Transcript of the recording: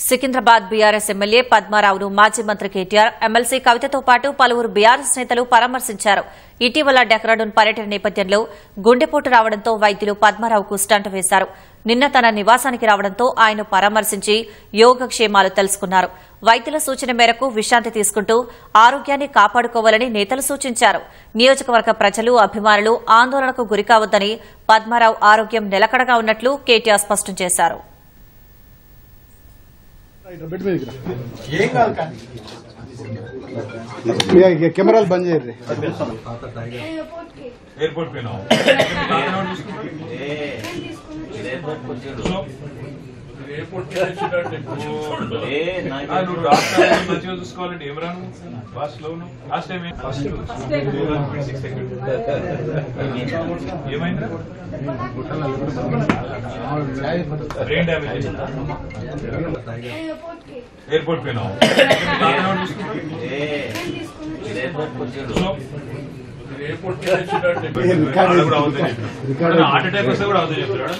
Secunderabad BRS MLA పద్మారావును మాజీ మంత్రి KTR MLC కవితతో పాటు పలువురు బీఆర్ఎస్ నేతలు పరామర్శించారు. ఇటీవల డెహ్రాడూన్ పర్యటన నేపథ్యంలో గుండెపోటు రావడంతో వైద్యులు పద్మారావుకు స్టంట్ వేశారు. నిన్న తన నివాసానికి రావడంతో ఆయన పరామర్శించి యోగక్షేమాలు తెలుసుకున్నారు. వైద్యుల సూచన మేరకు విశ్రాంతి తీసుకుంటూ ఆరోగ్యాన్ని కాపాడుకోవాలని నేతలు సూచించారు. నియోజకవర్గ ప్రజలు, అభిమానులు ఆందోళనకు గురికావద్దని, పద్మారావు ఆరోగ్యం నిలకడగా ఉన్నట్లు కేటీఆర్ స్పష్టం చేశారు. కెమెరాలు బంద్ చేయరు. एयरपोर्ट पे ना हो एयरपोर्ट మంచిగా చూసుకోవాలంటే ఏం రాను ఫాస్ట్ లో లాస్ట్ టైం ఏమైందా బ్రెయిన్ డ్యామేజ్ एयरपोर्ट पे ना हो एयरपोर्ट पे హార్ట్ అటాక్ వస్తే కూడా అవుతుంది చెప్తాడు.